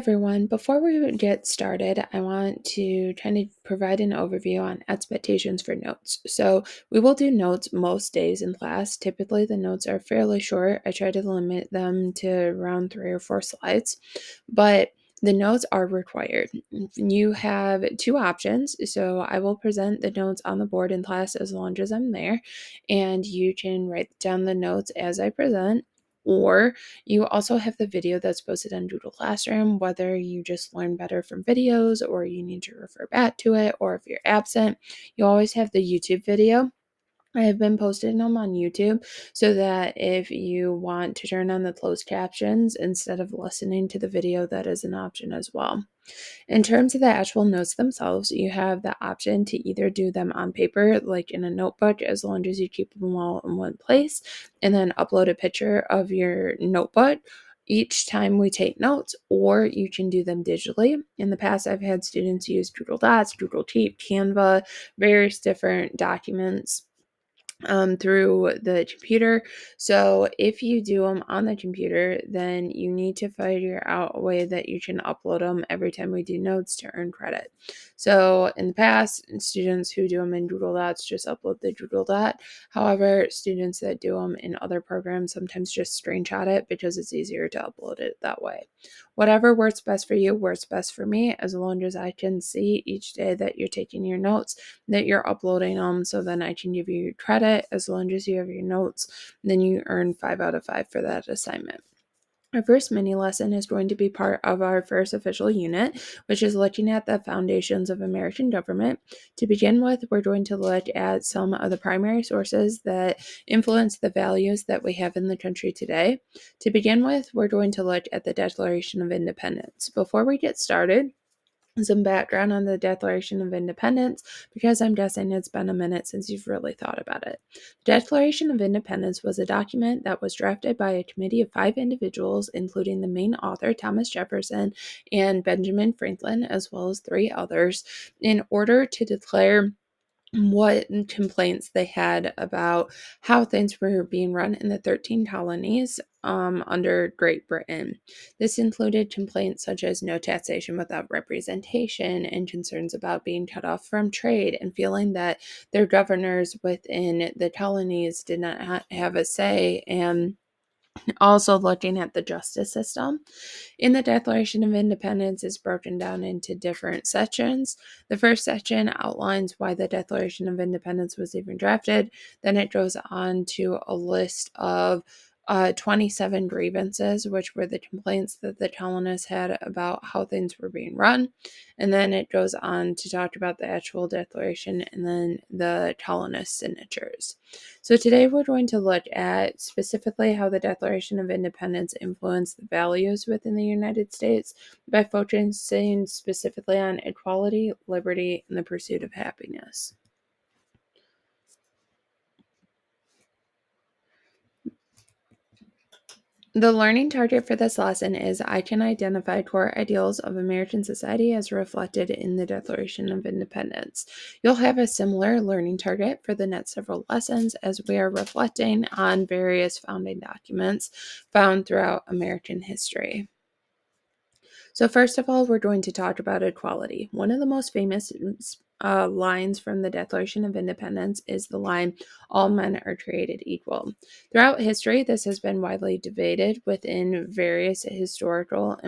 Everyone, before we get started, I want to kind of provide an overview on expectations for notes. So, we will do notes most days in class. Typically, the notes are fairly short. I try to limit them to around 3 or 4 slides, but the notes are required. You have two options. So, I will present the notes on the board in class as long as I'm there, and you can write down the notes as I present. Or you also have the video that's posted on Doodle Classroom, whether you just learn better from videos or you need to refer back to it, or if you're absent, you always have the YouTube video. I have been posting them on YouTube so that if you want to turn on the closed captions instead of listening to the video, that is an option as well. In terms of the actual notes themselves, you have the option to either do them on paper, like in a notebook, as long as you keep them all in one place, and then upload a picture of your notebook each time we take notes, or you can do them digitally. In the past, I've had students use Doodle Dots, Doodle Tape, Canva, various different documents through the computer. So if you do them on the computer, then you need to figure out a way that you can upload them every time we do notes to earn credit. So in the past, students who do them in Doodle Dots just upload the Doodle Dot. However, students that do them in other programs sometimes just screenshot it because it's easier to upload it that way. Whatever works best for you works best for me, as long as I can see each day that you're taking your notes, that you're uploading them, so then I can give you credit. As long as you have your notes, then you earn 5 out of 5 for that assignment. Our first mini lesson is going to be part of our first official unit, which is looking at the foundations of American government. To begin with, we're going to look at some of the primary sources that influence the values that we have in the country today. To begin with, we're going to look at the Declaration of Independence. Before we get started, some background on the Declaration of Independence, because I'm guessing it's been a minute since you've really thought about it. The Declaration of Independence was a document that was drafted by a committee of 5 individuals, including the main author, Thomas Jefferson, and Benjamin Franklin, as well as 3 others, in order to declare what complaints they had about how things were being run in the 13 colonies under Great Britain. This included complaints such as no taxation without representation, and concerns about being cut off from trade, and feeling that their governors within the colonies did not have a say, and also looking at the justice system. In the Declaration of Independence is broken down into different sections. The first section outlines why the Declaration of Independence was even drafted. Then it goes on to a list of 27 grievances, which were the complaints that the colonists had about how things were being run. And then it goes on to talk about the actual declaration and then the colonist signatures. So today we're going to look at specifically how the Declaration of Independence influenced the values within the United States by focusing specifically on equality, liberty, and the pursuit of happiness. The learning target for this lesson is I can identify core ideals of American society as reflected in the Declaration of Independence. You'll have a similar learning target for the next several lessons as we are reflecting on various founding documents found throughout American history. So, first of all, we're going to talk about equality. One of the most famous lines from the Declaration of Independence is the line, all men are created equal. Throughout history, this has been widely debated within various historical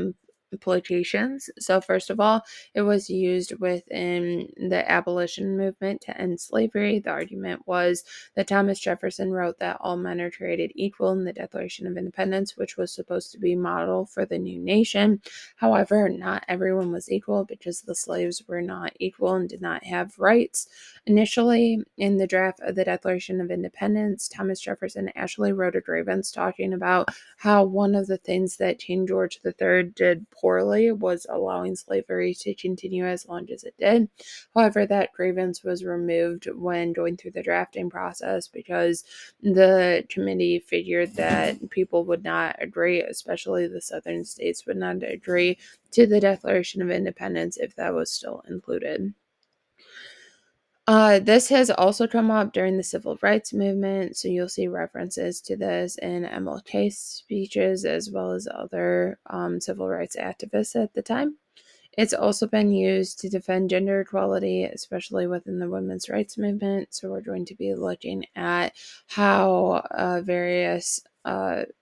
implications. So, first of all, it was used within the abolition movement to end slavery. The argument was that Thomas Jefferson wrote that all men are created equal in the Declaration of Independence, which was supposed to be model for the new nation. However, not everyone was equal because the slaves were not equal and did not have rights. Initially, in the draft of the Declaration of Independence, Thomas Jefferson actually wrote a grievance talking about how one of the things that King George III did poorly was allowing slavery to continue as long as it did. However, that grievance was removed when going through the drafting process because the committee figured that people would not agree, especially the southern states would not agree to the Declaration of Independence if that was still included. This has also come up during the civil rights movement, so you'll see references to this in MLK speeches as well as other civil rights activists at the time. It's also been used to defend gender equality, especially within the women's rights movement. So, we're going to be looking at how various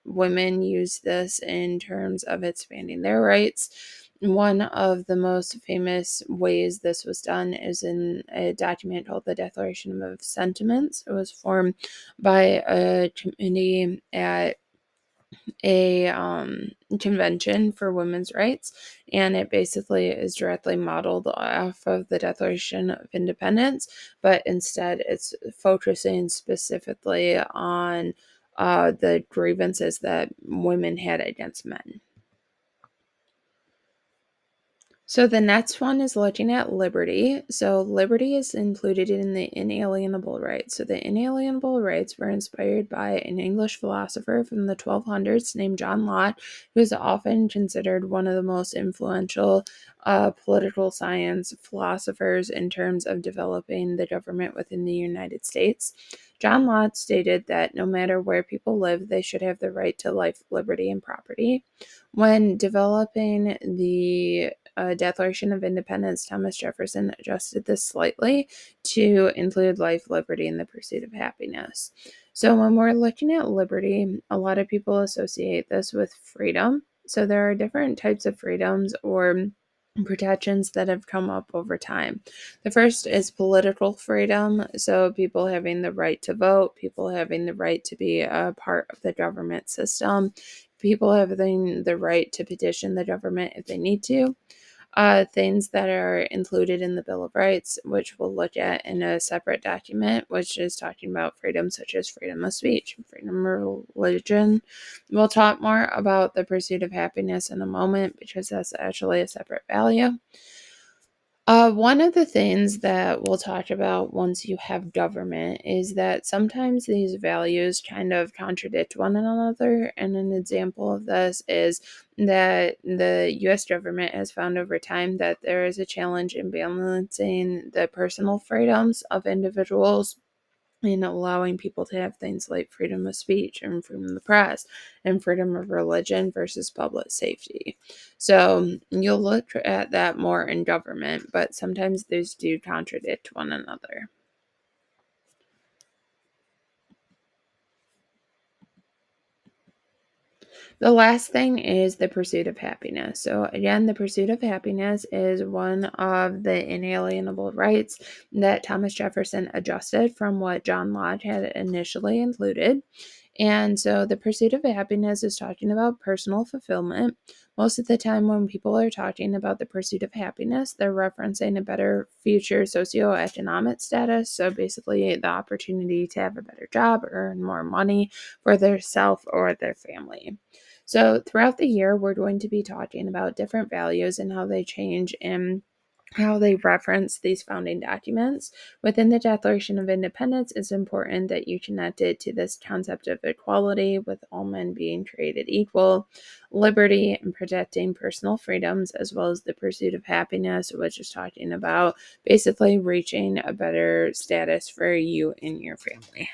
women use this in terms of expanding their rights. One of the most famous ways this was done is in a document called the Declaration of Sentiments. It was formed by a committee at a convention for women's rights, and it basically is directly modeled off of the Declaration of Independence, but instead it's focusing specifically on the grievances that women had against men. So the next one is looking at liberty. So liberty is included in the inalienable rights. So the inalienable rights were inspired by an English philosopher from the 1200s named John Locke, who is often considered one of the most influential political science philosophers in terms of developing the government within the United States. John Locke stated that no matter where people live, they should have the right to life, liberty, and property. When developing the Declaration of Independence, Thomas Jefferson adjusted this slightly to include life, liberty, and the pursuit of happiness. So, when we're looking at liberty, a lot of people associate this with freedom. So, there are different types of freedoms or protections that have come up over time. The first is political freedom. So, people having the right to vote, people having the right to be a part of the government system, people having the right to petition the government if they need to. Things that are included in the Bill of Rights, which we'll look at in a separate document, which is talking about freedom such as freedom of speech, freedom of religion. We'll talk more about the pursuit of happiness in a moment because that's actually a separate value. One of the things that we'll talk about once you have government is that sometimes these values kind of contradict one another. And an example of this is that the US government has found over time that there is a challenge in balancing the personal freedoms of individuals and allowing people to have things like freedom of speech and freedom of the press and freedom of religion versus public safety. So you'll look at that more in government, but sometimes those do contradict one another. The last thing is the pursuit of happiness. So, again, the pursuit of happiness is one of the inalienable rights that Thomas Jefferson adjusted from what John Locke had initially included. And so, the pursuit of happiness is talking about personal fulfillment. Most of the time, when people are talking about the pursuit of happiness, they're referencing a better future socioeconomic status. So, basically, the opportunity to have a better job, earn more money for their self or their family. So, throughout the year, we're going to be talking about different values and how they change and how they reference these founding documents. Within the Declaration of Independence, it's important that you connect it to this concept of equality, with all men being created equal, liberty, and protecting personal freedoms, as well as the pursuit of happiness, which is talking about basically reaching a better status for you and your family.